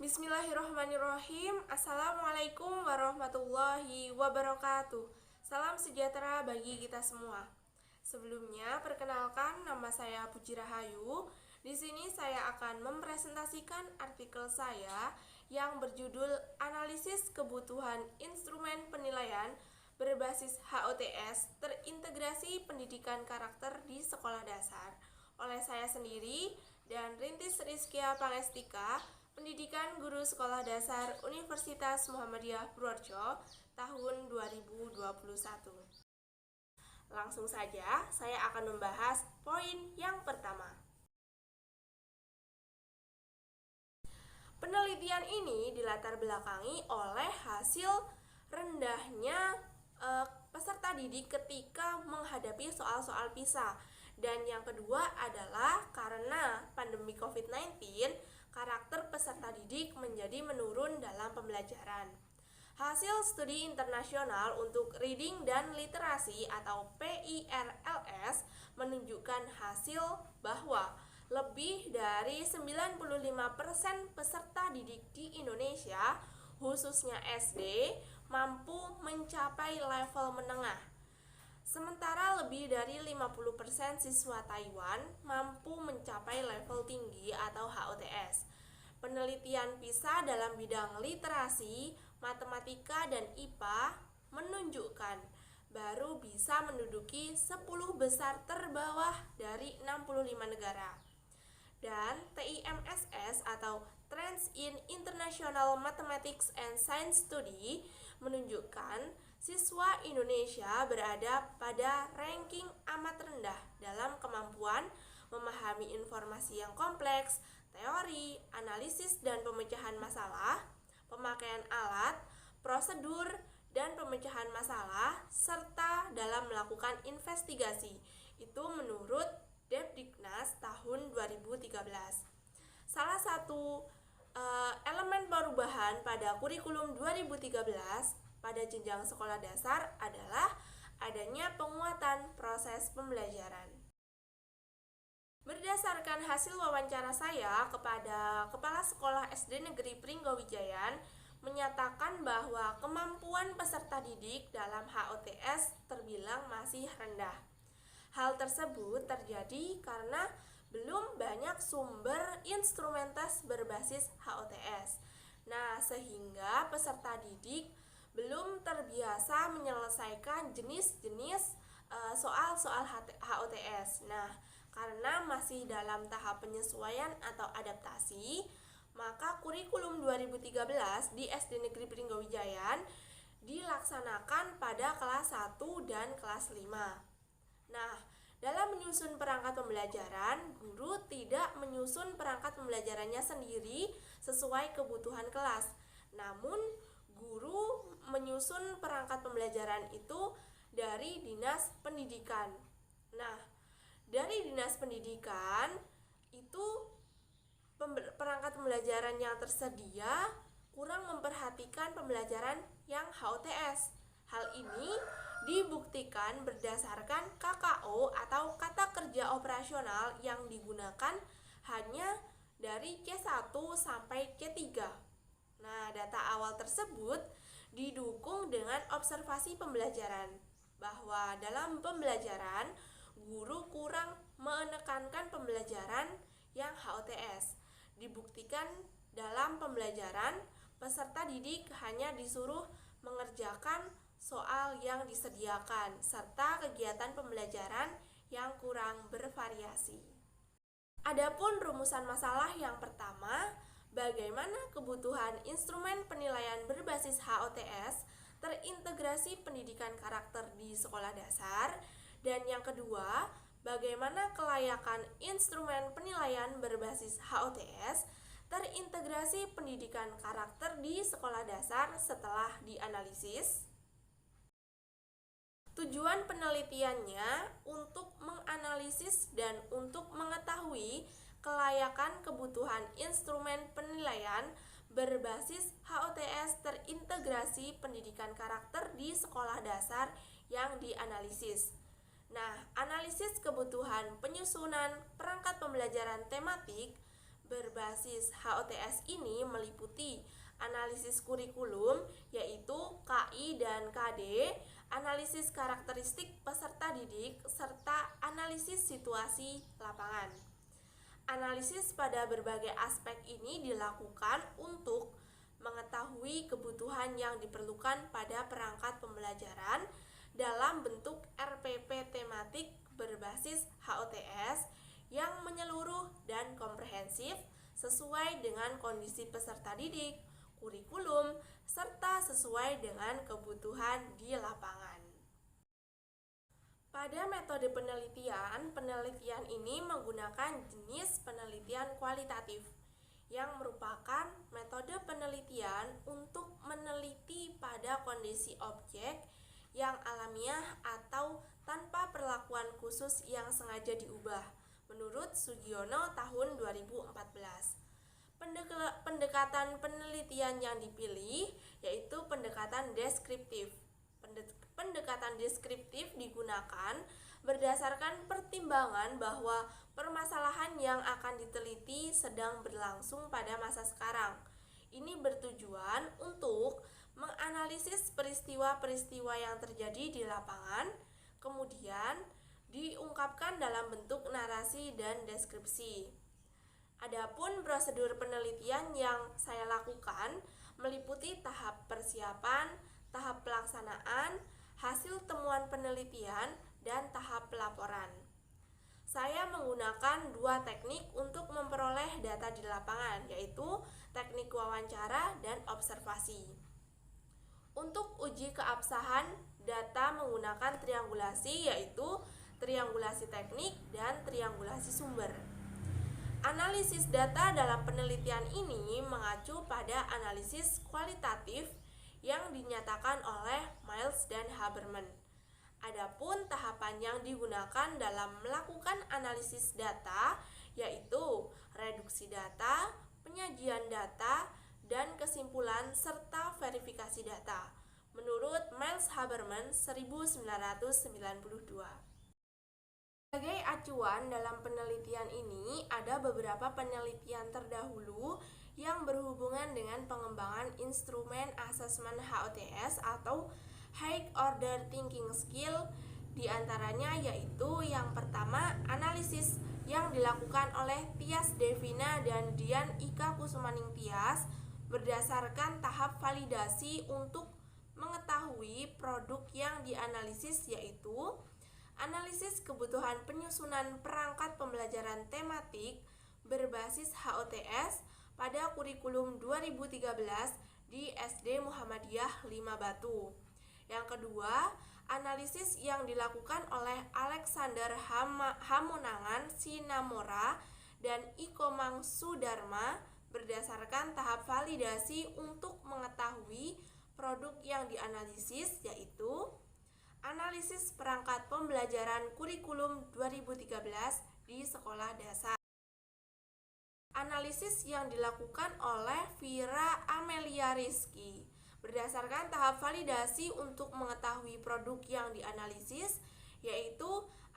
Bismillahirrahmanirrahim. Assalamualaikum warahmatullahi wabarakatuh. Salam sejahtera bagi kita semua. Sebelumnya, perkenalkan, nama saya Puji Rahayu. Di sini saya akan mempresentasikan artikel saya yang berjudul Analisis Kebutuhan Instrumen Penilaian berbasis HOTS Terintegrasi Pendidikan Karakter di Sekolah Dasar oleh saya sendiri dan Rintis Rizkia Palestika, Pendidikan Guru Sekolah Dasar Universitas Muhammadiyah Purworejo tahun 2021. Langsung saja, saya akan membahas poin yang pertama. Penelitian ini dilatar belakangi oleh hasil rendahnya peserta didik ketika menghadapi soal-soal PISA. Dan yang kedua adalah karena pandemi COVID-19, karakter peserta didik menjadi menurun dalam pembelajaran. Hasil studi internasional untuk reading dan literasi atau PIRLS menunjukkan hasil bahwa lebih dari 95% peserta didik di Indonesia, khususnya SD, mampu mencapai level menengah. Sementara lebih dari 50% siswa Taiwan mampu mencapai level tinggi atau HOTS. Penelitian PISA dalam bidang literasi, matematika, dan IPA menunjukkan baru bisa menduduki 10 besar terbawah dari 65 negara. Dan TIMSS atau Trends in International Mathematics and Science Study menunjukkan siswa Indonesia berada pada ranking amat rendah dalam kemampuan memahami informasi yang kompleks, teori, analisis dan pemecahan masalah, pemakaian alat, prosedur, dan pemecahan masalah, serta dalam melakukan investigasi. Itu menurut Depdiknas tahun 2013. Salah satu elemen perubahan pada kurikulum 2013 pada jenjang sekolah dasar adalah adanya penguatan proses pembelajaran. Berdasarkan hasil wawancara saya kepada Kepala Sekolah SD Negeri Pringgowijayan menyatakan bahwa kemampuan peserta didik dalam HOTS terbilang masih rendah. Hal tersebut terjadi karena belum banyak sumber instrumen tes berbasis HOTS. Nah, sehingga peserta didik belum terbiasa menyelesaikan jenis-jenis soal-soal HOTS. Nah, karena masih dalam tahap penyesuaian atau adaptasi, maka kurikulum 2013 di SD Negeri Pringgowijayan dilaksanakan pada kelas 1 dan kelas 5. Nah, dalam menyusun perangkat pembelajaran, guru tidak menyusun perangkat pembelajarannya sendiri sesuai kebutuhan kelas. Namun, guru menyusun perangkat pembelajaran itu dari Dinas Pendidikan. Nah, dari Dinas Pendidikan itu perangkat pembelajaran yang tersedia kurang memperhatikan pembelajaran yang HOTS. Hal ini dibuktikan berdasarkan KKO atau kata kerja operasional yang digunakan hanya dari C1 sampai C3. Nah, data awal tersebut didukung dengan observasi pembelajaran bahwa dalam pembelajaran guru kurang menekankan pembelajaran yang HOTS. Dibuktikan dalam pembelajaran peserta didik hanya disuruh mengerjakan soal yang disediakan serta kegiatan pembelajaran yang kurang bervariasi. Adapun rumusan masalah yang pertama, bagaimana kebutuhan instrumen penilaian berbasis HOTS terintegrasi pendidikan karakter di sekolah dasar, dan yang kedua, bagaimana kelayakan instrumen penilaian berbasis HOTS terintegrasi pendidikan karakter di sekolah dasar setelah dianalisis. Tujuan penelitiannya untuk menganalisis dan untuk mengetahui kelayakan kebutuhan instrumen penilaian berbasis HOTS terintegrasi pendidikan karakter di sekolah dasar yang dianalisis. Nah, analisis kebutuhan penyusunan perangkat pembelajaran tematik berbasis HOTS ini meliputi analisis kurikulum, yaitu KI dan KD, analisis karakteristik peserta didik, serta analisis situasi lapangan. Analisis pada berbagai aspek ini dilakukan untuk mengetahui kebutuhan yang diperlukan pada perangkat pembelajaran dalam bentuk RPP tematik berbasis HOTS yang menyeluruh dan komprehensif sesuai dengan kondisi peserta didik, kurikulum, serta sesuai dengan kebutuhan di lapangan. Pada metode penelitian ini menggunakan jenis penelitian kualitatif, yang merupakan metode penelitian untuk meneliti pada kondisi objek yang alamiah atau tanpa perlakuan khusus yang sengaja diubah, menurut Sugiono tahun 2014. Pendekatan penelitian yang dipilih yaitu pendekatan deskriptif. Pendekatan deskriptif digunakan berdasarkan pertimbangan bahwa permasalahan yang akan diteliti sedang berlangsung pada masa sekarang. Ini bertujuan untuk menganalisis peristiwa-peristiwa yang terjadi di lapangan, kemudian diungkapkan dalam bentuk narasi dan deskripsi. Adapun prosedur penelitian yang saya lakukan meliputi tahap persiapan, tahap pelaksanaan, hasil temuan penelitian, dan tahap pelaporan. Saya menggunakan dua teknik untuk memperoleh data di lapangan, yaitu teknik wawancara dan observasi. Untuk uji keabsahan data menggunakan triangulasi, yaitu triangulasi teknik dan triangulasi sumber. Analisis data dalam penelitian ini mengacu pada analisis kualitatif yang dinyatakan oleh Miles dan Haberman. Adapun tahapan yang digunakan dalam melakukan analisis data yaitu reduksi data, penyajian data, dan kesimpulan serta verifikasi data, menurut Miles Haberman 1992. Sebagai acuan dalam penelitian ini, ada beberapa penelitian terdahulu yang berhubungan dengan pengembangan instrumen asesmen HOTS atau High Order Thinking Skill. Di antaranya yaitu yang pertama, analisis yang dilakukan oleh Tias Devina dan Dian Ika Kusumaning Tias berdasarkan tahap validasi untuk mengetahui produk yang dianalisis, yaitu analisis kebutuhan penyusunan perangkat pembelajaran tematik berbasis HOTS pada kurikulum 2013 di SD Muhammadiyah 5 Batu. Yang kedua, analisis yang dilakukan oleh Alexander Hamonangan Sinamora dan Ikomang Sudarma berdasarkan tahap validasi untuk mengetahui produk yang dianalisis, yaitu analisis perangkat pembelajaran kurikulum 2013 di sekolah dasar. Analisis yang dilakukan oleh Vira Amelia Rizky berdasarkan tahap validasi untuk mengetahui produk yang dianalisis, yaitu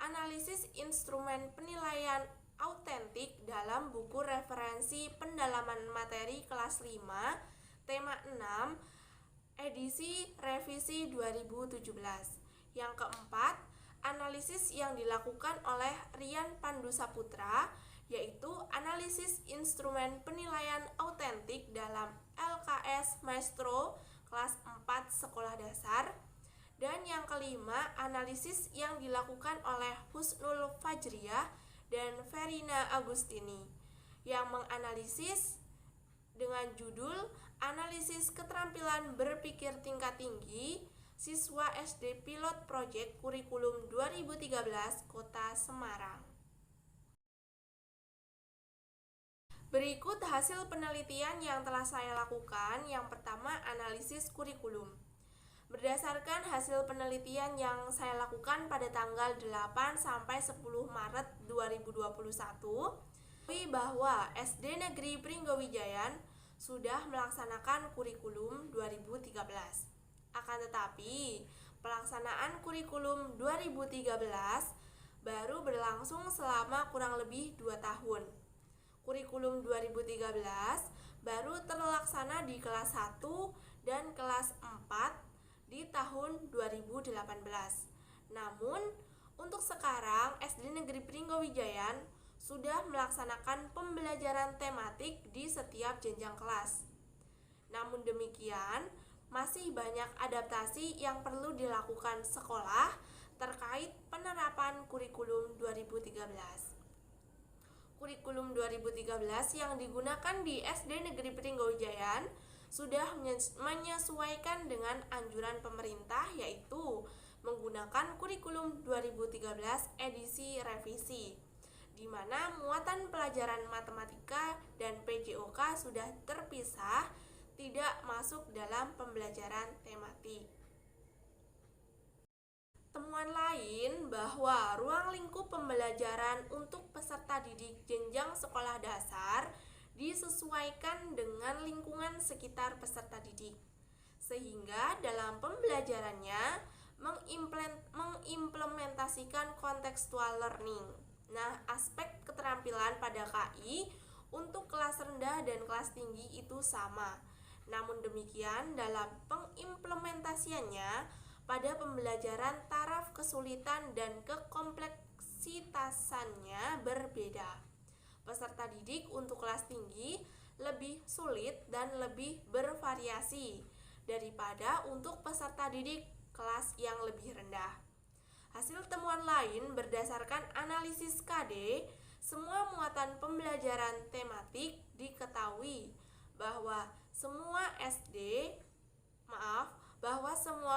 analisis instrumen penilaian autentik dalam buku referensi pendalaman materi kelas 5, tema 6, edisi revisi 2017. Yang keempat, analisis yang dilakukan oleh Rian Pandusaputra, yaitu analisis instrumen penilaian autentik dalam LKS Maestro kelas 4 sekolah dasar. Dan yang kelima, analisis yang dilakukan oleh Husnul Fajriyah dan Verina Agustini yang menganalisis dengan judul Analisis Keterampilan Berpikir Tingkat Tinggi Siswa SD Pilot Project Kurikulum 2013 Kota Semarang. Berikut hasil penelitian yang telah saya lakukan. Yang pertama, analisis kurikulum. Berdasarkan hasil penelitian yang saya lakukan pada tanggal 8 sampai 10 Maret 2021, bahwa SD Negeri Pringgowijayan sudah melaksanakan kurikulum 2013. Akan tetapi, pelaksanaan kurikulum 2013 baru berlangsung selama kurang lebih 2 tahun. Kurikulum kurikulum 2013 baru terlaksana di kelas 1 dan kelas 4 di tahun 2018. Namun, untuk sekarang SD Negeri Pringgowijayan sudah melaksanakan pembelajaran tematik di setiap jenjang kelas. Namun demikian, masih banyak adaptasi yang perlu dilakukan sekolah terkait penerapan kurikulum 2013. Kurikulum 2013 yang digunakan di SD Negeri Pringgowijayan sudah menyesuaikan dengan anjuran pemerintah, yaitu menggunakan kurikulum 2013 edisi revisi, di mana muatan pelajaran matematika dan PJOK sudah terpisah, tidak masuk dalam pembelajaran tematik. Temuan lain bahwa ruang lingkup pembelajaran untuk peserta didik jenjang sekolah dasar disesuaikan dengan lingkungan sekitar peserta didik, sehingga dalam pembelajarannya mengimplementasikan contextual learning. Nah, aspek keterampilan pada KI untuk kelas rendah dan kelas tinggi itu sama. Namun demikian, dalam pengimplementasiannya pada pembelajaran taraf kesulitan dan kekompleksitasannya berbeda. Peserta didik untuk kelas tinggi lebih sulit dan lebih bervariasi daripada untuk peserta didik kelas yang lebih rendah. Hasil temuan lain berdasarkan analisis KD, semua muatan pembelajaran tematik diketahui bahwa semua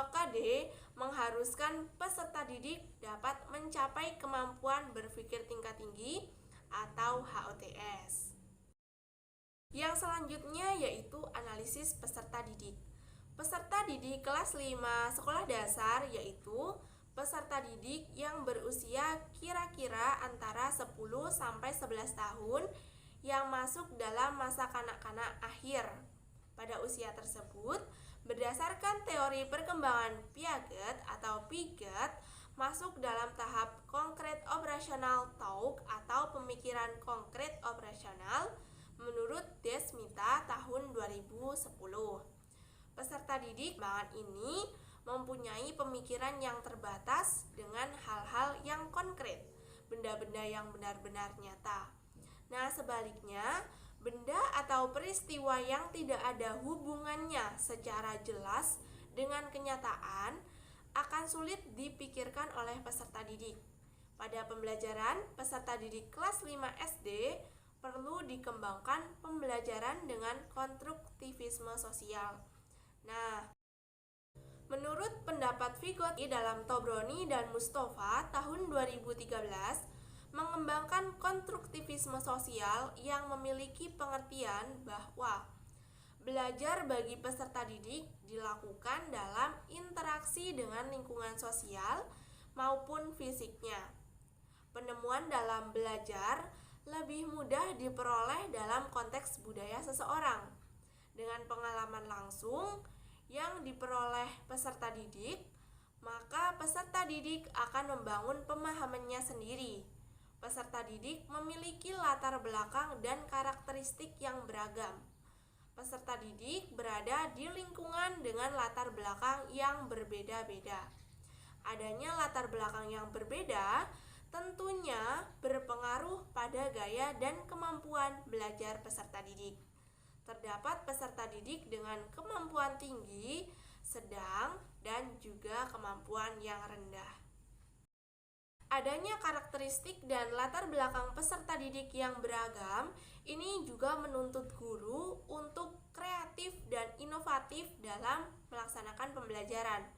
KD mengharuskan peserta didik dapat mencapai kemampuan berpikir tingkat tinggi atau HOTS. Yang selanjutnya yaitu analisis peserta didik. Peserta didik kelas 5 sekolah dasar yaitu peserta didik yang berusia kira-kira antara 10 sampai 11 tahun yang masuk dalam masa kanak-kanak akhir. Pada usia tersebut, berdasarkan teori perkembangan Piaget atau Piaget, masuk dalam tahap konkret operasional TOUK atau pemikiran konkret operasional menurut Desmita tahun 2010. Peserta didik banget ini mempunyai pemikiran yang terbatas dengan hal-hal yang konkret, benda-benda yang benar-benar nyata. Nah, sebaliknya, benda atau peristiwa yang tidak ada hubungannya secara jelas dengan kenyataan akan sulit dipikirkan oleh peserta didik. Pada pembelajaran peserta didik kelas 5 SD perlu dikembangkan pembelajaran dengan konstruktivisme sosial. Nah, menurut pendapat Vygotsky dalam Tobroni dan Mustafa tahun 2013, mengembangkan konstruktivisme sosial yang memiliki pengertian bahwa belajar bagi peserta didik dilakukan dalam interaksi dengan lingkungan sosial maupun fisiknya. Penemuan dalam belajar lebih mudah diperoleh dalam konteks budaya seseorang. Dengan pengalaman langsung yang diperoleh peserta didik, maka peserta didik akan membangun pemahamannya sendiri. Peserta didik memiliki latar belakang dan karakteristik yang beragam. Peserta didik berada di lingkungan dengan latar belakang yang berbeda-beda. Adanya latar belakang yang berbeda tentunya berpengaruh pada gaya dan kemampuan belajar peserta didik. Terdapat peserta didik dengan kemampuan tinggi, sedang, dan juga kemampuan yang rendah. Adanya karakteristik dan latar belakang peserta didik yang beragam ini juga menuntut guru untuk kreatif dan inovatif dalam melaksanakan pembelajaran.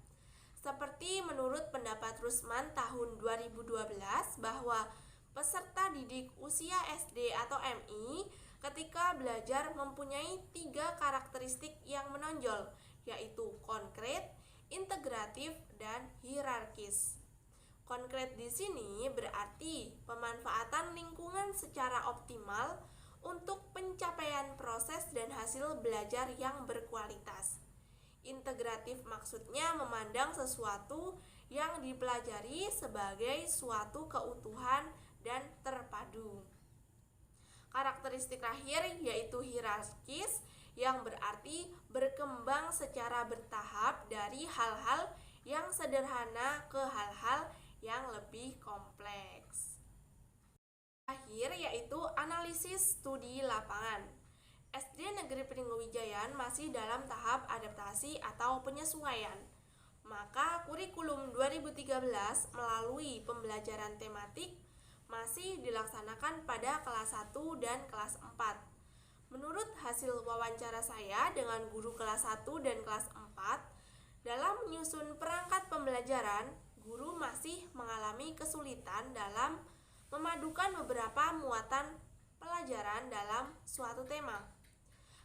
Seperti menurut pendapat Rusman tahun 2012 bahwa peserta didik usia SD atau MI ketika belajar mempunyai 3 karakteristik yang menonjol, yaitu konkret, integratif, dan hierarkis. Konkret di sini berarti pemanfaatan lingkungan secara optimal untuk pencapaian proses dan hasil belajar yang berkualitas. Integratif maksudnya memandang sesuatu yang dipelajari sebagai suatu keutuhan dan terpadu. Karakteristik terakhir yaitu hierarkis, yang berarti berkembang secara bertahap dari hal-hal yang sederhana ke hal-hal yang lebih kompleks. Terakhir yaitu analisis studi lapangan. SD Negeri Pringgawijayan masih dalam tahap adaptasi atau penyesuaian. Maka kurikulum 2013 melalui pembelajaran tematik masih dilaksanakan pada kelas 1 dan kelas 4. Menurut hasil wawancara saya dengan guru kelas 1 dan kelas 4, dalam menyusun perangkat pembelajaran, guru masih mengalami kesulitan dalam memadukan beberapa muatan pelajaran dalam suatu tema.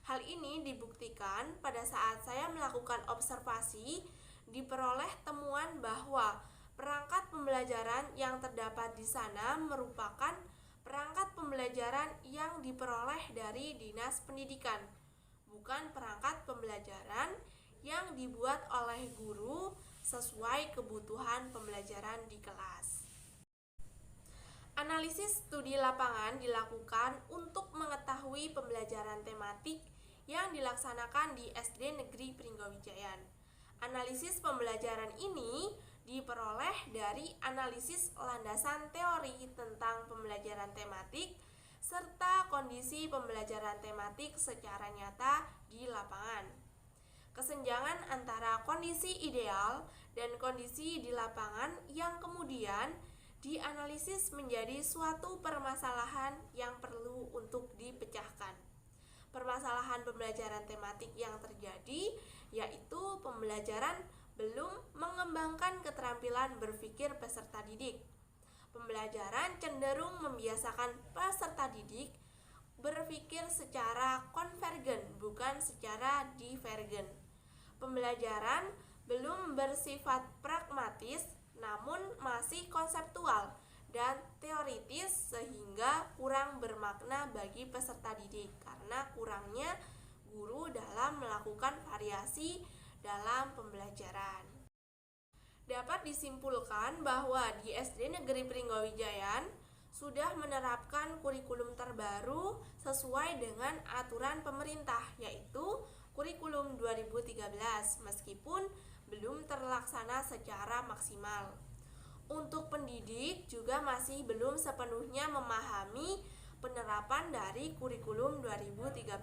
Hal ini dibuktikan pada saat saya melakukan observasi, diperoleh temuan bahwa perangkat pembelajaran yang terdapat di sana merupakan perangkat pembelajaran yang diperoleh dari Dinas Pendidikan, bukan perangkat pembelajaran yang dibuat oleh guru sesuai kebutuhan pembelajaran di kelas. Analisis studi lapangan dilakukan untuk mengetahui pembelajaran tematik yang dilaksanakan di SD Negeri Pringgawijayan. Analisis pembelajaran ini diperoleh dari analisis landasan teori tentang pembelajaran tematik serta kondisi pembelajaran tematik secara nyata di lapangan. Kesenjangan antara kondisi ideal dan kondisi di lapangan yang kemudian dianalisis menjadi suatu permasalahan yang perlu untuk dipecahkan. Permasalahan pembelajaran tematik yang terjadi yaitu pembelajaran belum mengembangkan keterampilan berpikir peserta didik. Pembelajaran cenderung membiasakan peserta didik berpikir secara konvergen, bukan secara divergen. Pembelajaran belum bersifat pragmatis, namun masih konseptual dan teoritis sehingga kurang bermakna bagi peserta didik karena kurangnya guru dalam melakukan variasi dalam pembelajaran. Dapat disimpulkan bahwa di SD Negeri Pringgawijayan sudah menerapkan kurikulum terbaru sesuai dengan aturan pemerintah, yaitu kurikulum 2013, meskipun belum terlaksana secara maksimal. Untuk pendidik juga masih belum sepenuhnya memahami penerapan dari kurikulum 2013.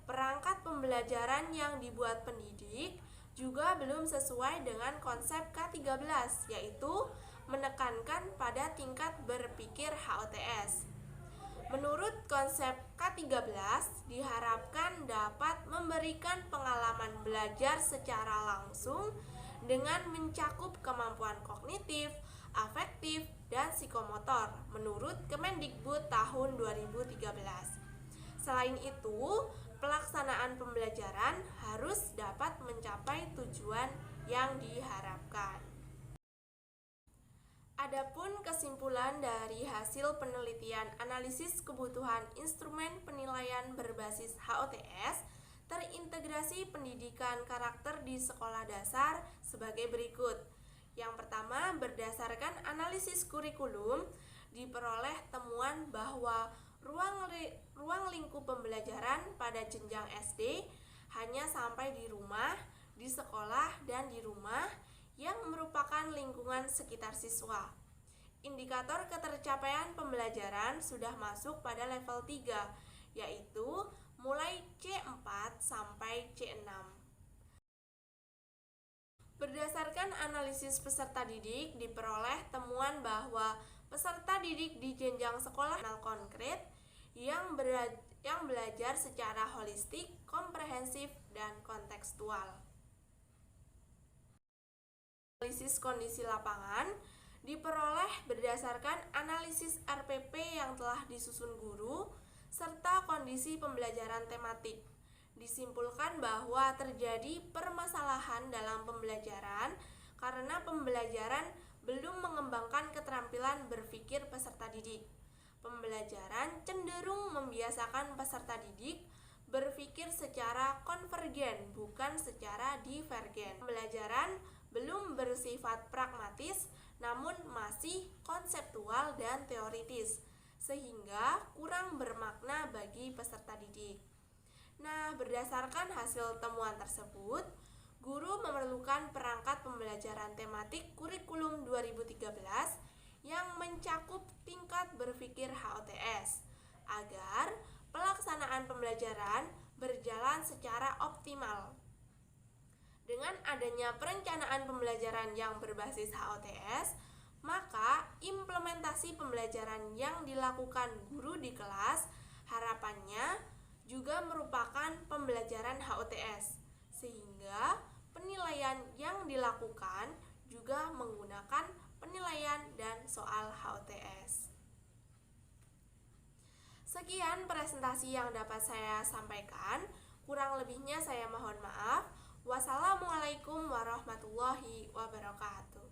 Perangkat pembelajaran yang dibuat pendidik juga belum sesuai dengan konsep K13, yaitu menekankan pada tingkat berpikir HOTS. Menurut konsep K13, diharapkan dapat memberikan pengalaman belajar secara langsung dengan mencakup kemampuan kognitif, afektif, dan psikomotor menurut Kemendikbud tahun 2013. Selain itu, pelaksanaan pembelajaran harus dapat mencapai tujuan yang diharapkan. Adapun kesimpulan dari hasil penelitian analisis kebutuhan instrumen penilaian berbasis HOTS terintegrasi pendidikan karakter di sekolah dasar sebagai berikut. Yang pertama, berdasarkan analisis kurikulum, diperoleh temuan bahwa ruang lingkup pembelajaran pada jenjang SD hanya sampai di rumah, di sekolah, dan di rumah yang merupakan lingkungan sekitar siswa. Indikator ketercapaian pembelajaran sudah masuk pada level 3, yaitu mulai C4 sampai C6. Berdasarkan analisis peserta didik, diperoleh temuan bahwa peserta didik di jenjang sekolah konkret yang belajar secara holistik, komprehensif, dan kontekstual. Analisis kondisi lapangan diperoleh berdasarkan analisis RPP yang telah disusun guru serta kondisi pembelajaran tematik. Disimpulkan bahwa terjadi permasalahan dalam pembelajaran karena pembelajaran belum mengembangkan keterampilan berpikir peserta didik. Pembelajaran cenderung membiasakan peserta didik berpikir secara konvergen, bukan secara divergen. Pembelajaran belum bersifat pragmatis, namun masih konseptual dan teoritis, sehingga kurang bermakna bagi peserta didik. Nah, berdasarkan hasil temuan tersebut, guru memerlukan perangkat pembelajaran tematik kurikulum 2013 yang mencakup tingkat berpikir HOTS agar pelaksanaan pembelajaran berjalan secara optimal. Dengan adanya perencanaan pembelajaran yang berbasis HOTS, maka implementasi pembelajaran yang dilakukan guru di kelas harapannya juga merupakan pembelajaran HOTS, sehingga penilaian yang dilakukan juga menggunakan penilaian dan soal HOTS. Sekian presentasi yang dapat saya sampaikan, kurang lebihnya saya mohon maaf. Wassalamualaikum warahmatullahi wabarakatuh.